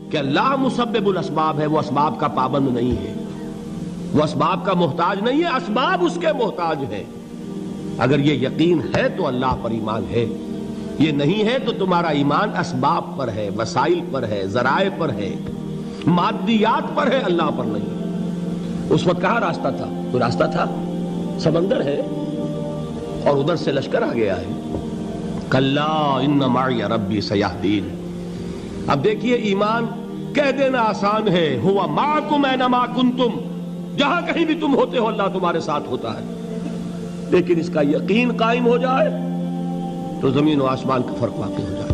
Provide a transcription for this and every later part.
کہ اللہ مسبب الاسباب ہے، وہ اسباب کا پابند نہیں ہے، وہ اسباب کا محتاج نہیں ہے، اسباب اس کے محتاج ہیں۔ اگر یہ یقین ہے تو اللہ پر ایمان ہے، یہ نہیں ہے تو تمہارا ایمان اسباب پر ہے، وسائل پر ہے، ذرائع پر ہے، مادیات پر ہے، اللہ پر نہیں۔ اس وقت کہاں راستہ تھا؟ کوئی راستہ تھا؟ سمندر ہے اور ادھر سے لشکر آ گیا ہے۔ کلا ان معی ربی سیہدین۔ اب دیکھیے ایمان کہہ دینا آسان ہے، ہوا معکم اینما کنتم، جہاں کہیں بھی تم ہوتے ہو اللہ تمہارے ساتھ ہوتا ہے، لیکن اس کا یقین قائم ہو جائے تو زمین و آسمان کا فرق واقع ہو جائے۔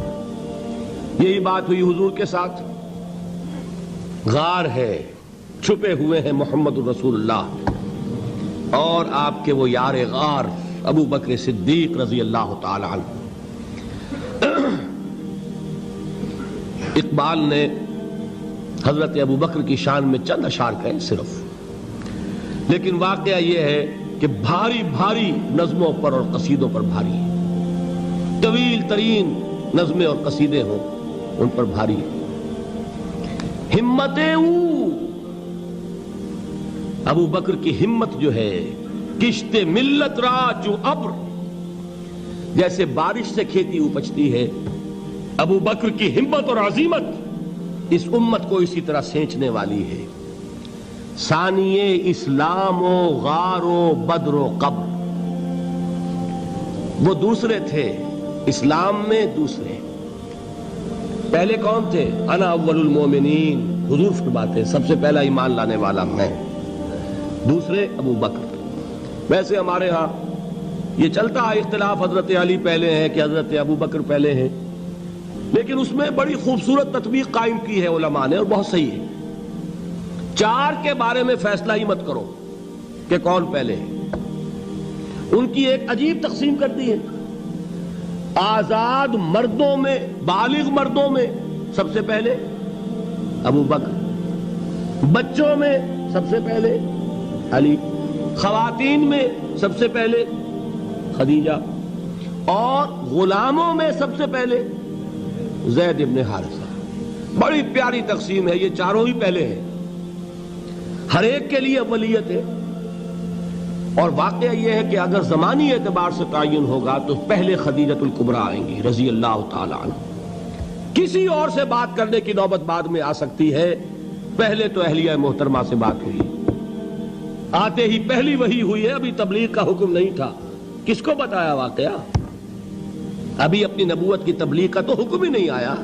یہی بات ہوئی حضور کے ساتھ۔ غار ہے، چھپے ہوئے ہیں محمد الرسول اللہ اور آپ کے وہ یار غار ابو بکر صدیق رضی اللہ تعالی عنہ۔ اقبال نے حضرت ابو بکر کی شان میں چند اشعار کہے صرف، لیکن واقعہ یہ ہے کہ بھاری بھاری نظموں پر اور قصیدوں پر بھاری ہے، طویل ترین نظمیں اور قصیدے ہوں ان پر بھاری ہے۔ ہمتیں ابو بکر کی ہمت جو ہے، کشت ملت را جو ابر، جیسے بارش سے کھیتی اپجتی ہے، ابو بکر کی ہمت اور عزیمت اس امت کو اسی طرح سینچنے والی ہے۔ ثانیے اسلام و غار و بدر و قبر، وہ دوسرے تھے اسلام میں، دوسرے پہلے کون تھے؟ انا اول المومنین، حضور فرماتے ہیں سب سے پہلا ایمان لانے والا میں، دوسرے ابو بکر۔ ویسے ہمارے ہاں یہ چلتا ہے اختلاف، حضرت علی پہلے ہیں کہ حضرت ابو بکر پہلے ہیں، لیکن اس میں بڑی خوبصورت تطبیق قائم کی ہے علماء نے اور بہت صحیح ہے۔ چار کے بارے میں فیصلہ ہی مت کرو کہ کون پہلے ہے، ان کی ایک عجیب تقسیم کر دی ہے۔ آزاد مردوں میں، بالغ مردوں میں سب سے پہلے ابو بکر، بچوں میں سب سے پہلے علی، خواتین میں سب سے پہلے خدیجہ، اور غلاموں میں سب سے پہلے زید ابن حارثہ۔ بڑی پیاری تقسیم ہے، یہ چاروں ہی پہلے ہیں، ہر ایک کے لیے اولیت ہے۔ اور واقعہ یہ ہے کہ اگر زمانی اعتبار سے تعین ہوگا تو پہلے خدیجۃ الکبریٰ آئیں گی رضی اللہ تعالی عنہ۔ کسی اور سے بات کرنے کی نوبت بعد میں آ سکتی ہے، پہلے تو اہلیہ محترمہ سے بات ہوئی، آتے ہی پہلی وحی ہوئی ہے، ابھی تبلیغ کا حکم نہیں تھا۔ کس کو بتایا واقعہ؟ ابھی اپنی نبوت کی تبلیغ کا تو حکم ہی نہیں آیا۔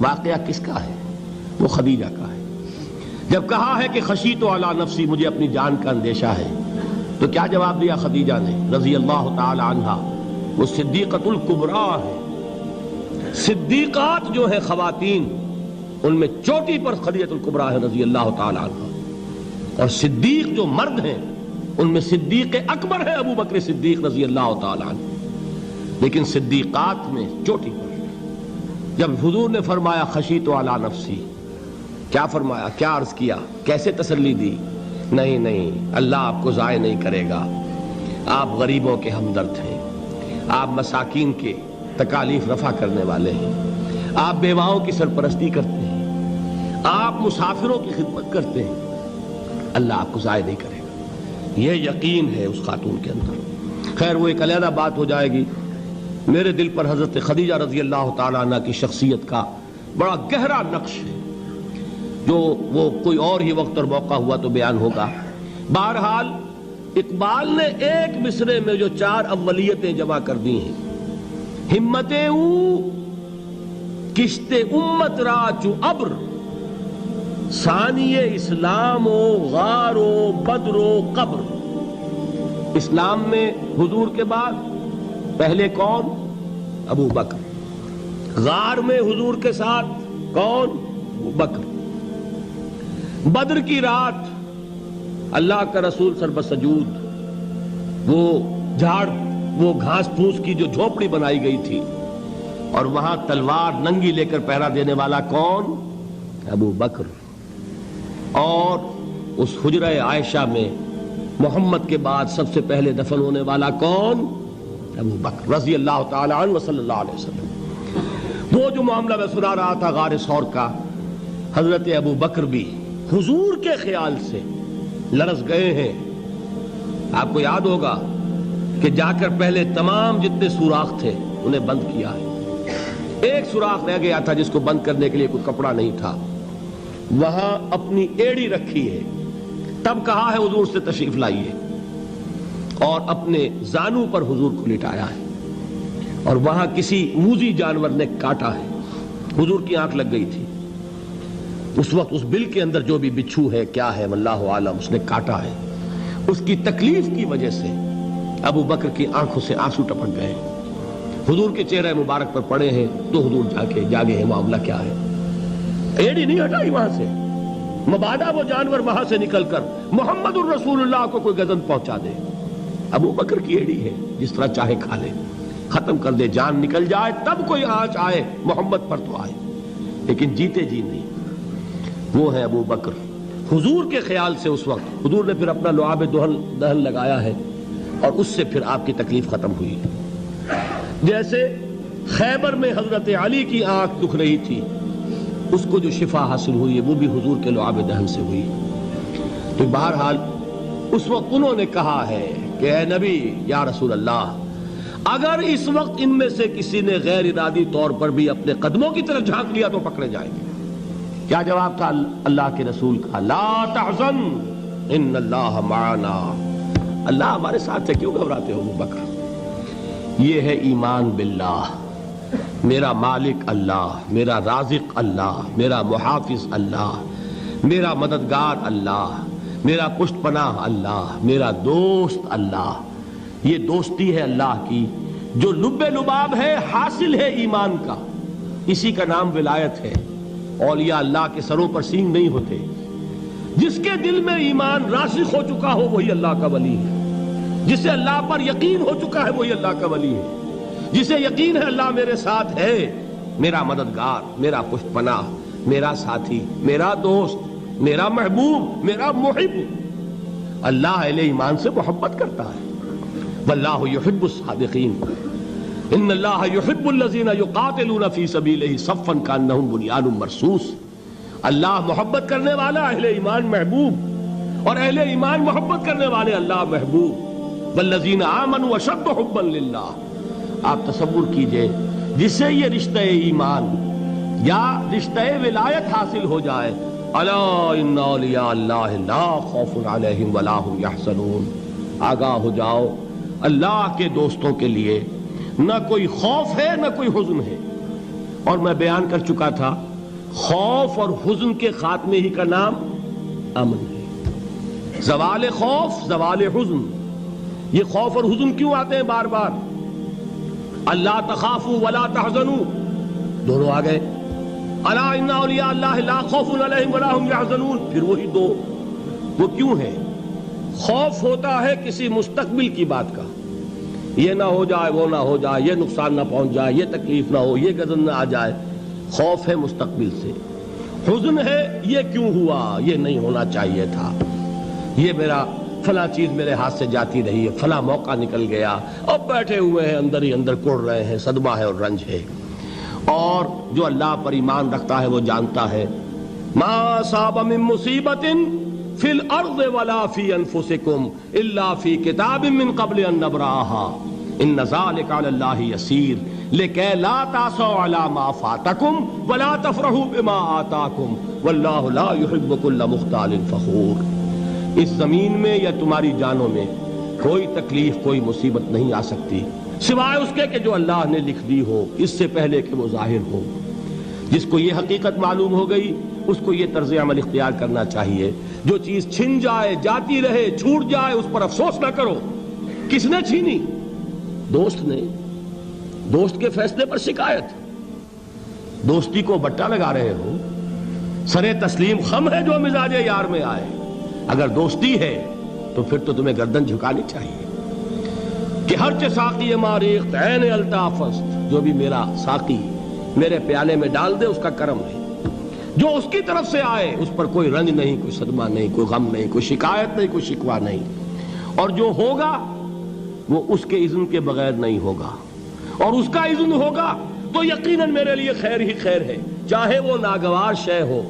واقعہ کس کا ہے؟ وہ خدیجہ کا ہے۔ جب کہا ہے کہ خشیت علی نفسی، مجھے اپنی جان کا اندیشہ ہے، تو کیا جواب دیا خدیجہ نے رضی اللہ تعالی عنہا؟ وہ صدیقۃ الکبریٰ ہے۔ صدیقات جو ہیں خواتین، ان میں چوٹی پر خدیجۃ الکبریٰ ہے رضی اللہ تعالی عنہا، اور صدیق جو مرد ہیں ان میں صدیق اکبر ہے ابو بکر صدیق رضی اللہ تعالی عنہ، لیکن صدیقات میں چوٹی پر۔ جب حضور نے فرمایا خشیت علی نفسی، کیا فرمایا؟ کیا عرض کیا؟ کیسے تسلی دی؟ نہیں نہیں، اللہ آپ کو ضائع نہیں کرے گا، آپ غریبوں کے ہمدرد ہیں، آپ مساکین کے تکالیف رفع کرنے والے ہیں، آپ بیواؤں کی سرپرستی کرتے ہیں، آپ مسافروں کی خدمت کرتے ہیں، اللہ آپ کو ضائع نہیں کرے گا۔ یہ یقین ہے اس خاتون کے اندر۔ خیر وہ ایک علیحدہ بات ہو جائے گی۔ میرے دل پر حضرت خدیجہ رضی اللہ تعالیٰ عنہ کی شخصیت کا بڑا گہرا نقش ہے، جو وہ کوئی اور ہی وقت اور موقع ہوا تو بیان ہوگا۔ بہرحال اقبال نے ایک مصرے میں جو چار اولیتیں جمع کر دی ہیں، ہمتیں او کشت امت را چو ابر، ثانی اسلام و غار و بدر و قبر۔ اسلام میں حضور کے بعد پہلے کون؟ ابو بکر۔ غار میں حضور کے ساتھ کون؟ ابو بکر۔ بدر کی رات اللہ کا رسول سربسجود، وہ جھاڑ، وہ گھاس پھوس کی جو جھوپڑی بنائی گئی تھی، اور وہاں تلوار ننگی لے کر پہرا دینے والا کون؟ ابو بکر۔ اور اس حجرہ عائشہ میں محمد کے بعد سب سے پہلے دفن ہونے والا کون؟ ابو بکر رضی اللہ تعالی عنہ وصلی اللہ علیہ وسلم۔ وہ جو معاملہ میں سنا رہا تھا غار ثور کا، حضرت ابو بکر بھی حضور کے خیال سے لرز گئے ہیں. آپ کو یاد ہوگا کہ جا کر پہلے تمام جتنے سوراخ تھے انہیں بند کیا ہے. ایک سوراخ رہ گیا تھا جس کو بند کرنے کے لیے کوئی کپڑا نہیں تھا. وہاں اپنی ایڑی رکھی ہے. تب کہا ہے حضور سے تشریف لائیے, اور اپنے زانو پر حضور کو لٹایا ہے. اور وہاں کسی موذی جانور نے کاٹا ہے. حضور کی آنکھ لگ گئی تھی. اس وقت اس بل کے اندر جو بھی بچھو ہے کیا ہے واللہ عالم, اس نے کاٹا ہے. اس کی تکلیف کی وجہ سے ابو بکر کی آنکھوں سے آنسو ٹپک گئے. حضور کے چہرے مبارک پر پڑے ہیں تو حضور جاگے ہیں معاملہ کیا ہے. ایڑی نہیں ہٹائی وہاں سے, مبادا وہ جانور وہاں سے نکل کر محمد الرسول اللہ کو کوئی گزن پہنچا دے. ابو بکر کی ایڑی ہے, جس طرح چاہے کھا لے, ختم کر دے, جان نکل جائے تب کوئی آنچ آئے محمد پر تو آئے, لیکن جیتے جی نہیں. وہ ہے ابو بکر. حضور کے خیال سے اس وقت حضور نے پھر اپنا لعاب دہن لگایا ہے, اور اس سے پھر آپ کی تکلیف ختم ہوئی. جیسے خیبر میں حضرت علی کی آنکھ دکھ رہی تھی, اس کو جو شفا حاصل ہوئی ہے وہ بھی حضور کے لعاب دہن سے ہوئی. تو بہرحال اس وقت انہوں نے کہا ہے کہ اے نبی یا رسول اللہ, اگر اس وقت ان میں سے کسی نے غیر ارادی طور پر بھی اپنے قدموں کی طرف جھانک لیا تو پکڑے جائیں گے. کیا جواب تھا اللہ کے رسول کا؟ لا تحزن ان اللہ معنا, اللہ ہمارے ساتھ ہے, کیوں گھبراتے ہو ابو بکر. یہ ہے ایمان باللہ, میرا مالک اللہ, میرا رازق اللہ, میرا محافظ اللہ, میرا مددگار اللہ, میرا پشت پناہ اللہ, میرا دوست اللہ. یہ دوستی ہے اللہ کی جو لب لباب ہے, حاصل ہے ایمان کا. اسی کا نام ولایت ہے. اولیاء اللہ کے سروں پر سینگ نہیں ہوتے. جس کے دل میں ایمان راسخ ہو چکا ہو وہی اللہ کا ولی ہے. جسے اللہ پر یقین ہو چکا ہے وہی اللہ کا ولی ہے. جسے یقین ہے اللہ میرے ساتھ ہے, میرا مددگار, میرا پشت پناہ, میرا ساتھی, میرا دوست, میرا محبوب, میرا محب. اللہ اہل ایمان سے محبت کرتا ہے. واللہ یحب الصادقین, ان اللہ یحب الذین یقاتلون فی سبیلہ صفا کانہم بنیان مرصوص. اللہ محبت کرنے والا, اہل ایمان محبوب, اور اہل ایمان محبت کرنے والے اللہ محبوب. والذین آمنوا اشد حبا للہ. آپ تصور کیجئے جسے یہ رشتہ ایمان یا رشتہ ولایت حاصل ہو جائے, الا ان اولیاء اللہ لا خوف علیہم ولا هم یحزنون. آگاہ ہو جاؤ, اللہ کے دوستوں کے لیے نہ کوئی خوف ہے نہ کوئی حزن ہے. اور میں بیان کر چکا تھا, خوف اور حزن کے خاتمے ہی کا نام امن ہے. زوال خوف, زوال حزن. یہ خوف اور حزن کیوں آتے ہیں بار بار؟ اللہ تخافوا ولا تحزنوا, دونوں آ گئے. الا ان اولیاء اللہ لا خوف علیہم ولا هم یحزنون, پھر وہی دو. وہ کیوں ہے؟ خوف ہوتا ہے کسی مستقبل کی بات کا, یہ نہ ہو جائے, وہ نہ ہو جائے, یہ نقصان نہ پہنچ جائے, یہ تکلیف نہ ہو, یہ غضب نہ آ جائے. خوف ہے مستقبل سے. حزن ہے یہ کیوں ہوا, یہ نہیں ہونا چاہیے تھا, یہ میرا فلاں چیز میرے ہاتھ سے جاتی رہی ہے, فلاں موقع نکل گیا, اب بیٹھے ہوئے ہیں اندر ہی اندر کڑ رہے ہیں, صدمہ ہے اور رنج ہے. اور جو اللہ پر ایمان رکھتا ہے وہ جانتا ہے ما اصاب من مصیبت فی الارض ولا فی انفسکم الا فی کتاب من قبل ان نبرأها ان ذلک علی اللہ یسیر لکی لا تعصوا علی ما فاتکم ولا تفرحوا بما آتاکم واللہ لا یحب کل مختال فخور. اس زمین میں یا تمہاری جانوں میں کوئی تکلیف, کوئی مصیبت نہیں آ سکتی سوائے اس کے کہ جو اللہ نے لکھ دی ہو, اس سے پہلے کہ وہ ظاہر ہو. جس کو یہ حقیقت معلوم ہو گئی اس کو یہ طرز عمل اختیار کرنا چاہیے. جو چیز چھن جائے, جاتی رہے, چھوٹ جائے, اس پر افسوس نہ کرو. کس نے چھینی؟ دوست نے. دوست کے فیصلے پر شکایت. دوستی کو بٹا لگا رہے ہو, سرے تسلیم خم ہے جو مزاج یار میں آئے. اگر دوستی ہے تو پھر تو تمہیں گردن جھکانی چاہیے کہ ہر چہ ساقی ماریخت عین الطافست, جو بھی میرا ساقی میرے پیالے میں ڈال دے اس کا کرم ہے. جو اس کی طرف سے آئے اس پر کوئی رنج نہیں, کوئی صدمہ نہیں, کوئی غم نہیں, کوئی شکایت نہیں, کوئی شکوہ نہیں. اور جو ہوگا وہ اس کے اذن کے بغیر نہیں ہوگا, اور اس کا اذن ہوگا تو یقیناً میرے لیے خیر ہی خیر ہے, چاہے وہ ناگوار شے ہو,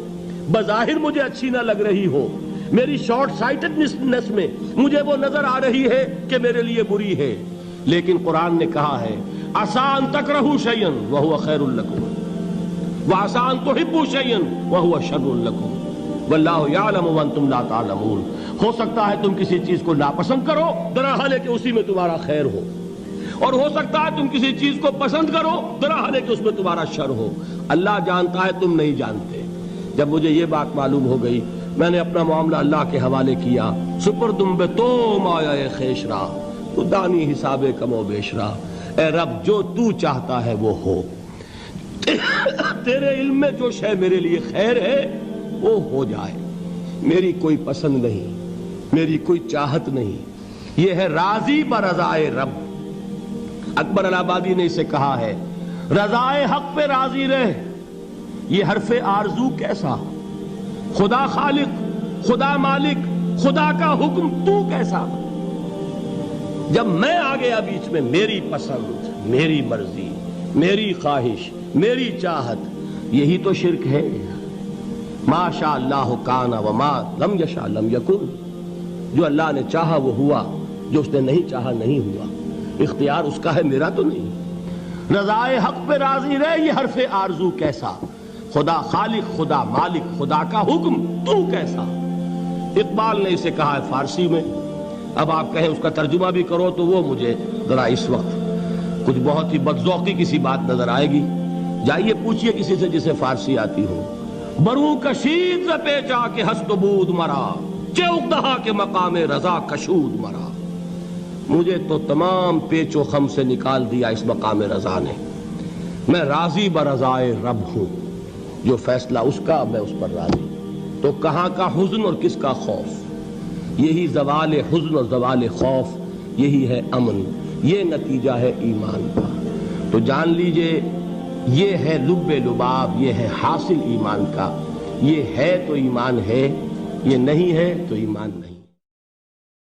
بظاہر مجھے اچھی نہ لگ رہی ہو، میری شارٹ سائٹڈنس میں مجھے وہ نظر آ رہی ہے کہ میرے لیے بری ہے، لیکن قرآن نے کہا ہے عَسَىٰ أَن تَكْرَهُوا شَيْئًا وَهُوَ خَيْرٌ لَكُمْ وَعَسَىٰ أَن تُحِبُّوا شَيْئًا وَهُوَ شَرٌّ لَكُمْ وَاللَّهُ يَعْلَمُ وَأَنتُمْ لَا تَعْلَمُونَ۔ ہو سکتا ہے تم کسی چیز کو ناپسند کرو درحال کہ اسی میں تمہارا خیر ہو، اور ہو سکتا ہے تم کسی چیز کو پسند کرو درحال کہ اس میں تمہارا شر ہو۔ اللہ جانتا ہے، تم نہیں جانتے۔ جب مجھے یہ بات معلوم ہو گئی، میں نے اپنا معاملہ اللہ کے حوالے کیا۔ سپردم بے تو مایا خیش را، تو دانی حساب کم و بیش را۔ اے رب، جو تو چاہتا ہے وہ ہو، تیرے علم میں جو شے میرے لیے خیر ہے وہ ہو جائے، میری کوئی پسند نہیں، میری کوئی چاہت نہیں، یہ ہے راضی برضائے رب۔ اکبر الہ آبادی نے اسے کہا ہے رضائے حق پہ راضی رہ، یہ حرف آرزو کیسا، خدا خالق، خدا مالک، خدا کا حکم تو کیسا۔ جب میں آ گیا بیچ میں، میری پسند، میری مرضی، میری خواہش، میری چاہت، یہی تو شرک ہے۔ ما شاء اللہ کان وما لم یشاء لم یکن، جو اللہ نے چاہا وہ ہوا، جو اس نے نہیں چاہا نہیں ہوا، اختیار اس کا ہے، میرا تو نہیں۔ رضائے حق پہ راضی رہ، یہ حرف آرزو کیسا، خدا خالق، خدا مالک، خدا کا حکم تو کیسا۔ اقبال نے اسے کہا ہے فارسی میں، اب آپ کہیں اس کا ترجمہ بھی کرو تو وہ مجھے ذرا اس وقت کچھ بہت ہی بدذوقی کسی بات نظر آئے گی۔ جائیے پوچھئے کسی سے جسے فارسی آتی ہو۔ بروں کشید ز پیچا کے ہست و بود مرا، چے اقدہا کے مقام رضا کشود مرا۔ مجھے تو تمام پیچ و خم سے نکال دیا اس مقام رضا نے، میں راضی برضائے رب ہوں، جو فیصلہ اس کا میں اس پر راضی۔ تو کہاں کا حزن اور کس کا خوف، یہی زوال حزن اور زوال خوف، یہی ہے امن، یہ نتیجہ ہے ایمان کا۔ تو جان لیجئے یہ ہے لب لباب، یہ ہے حاصل ایمان کا۔ یہ ہے تو ایمان ہے، یہ نہیں ہے تو ایمان نہیں۔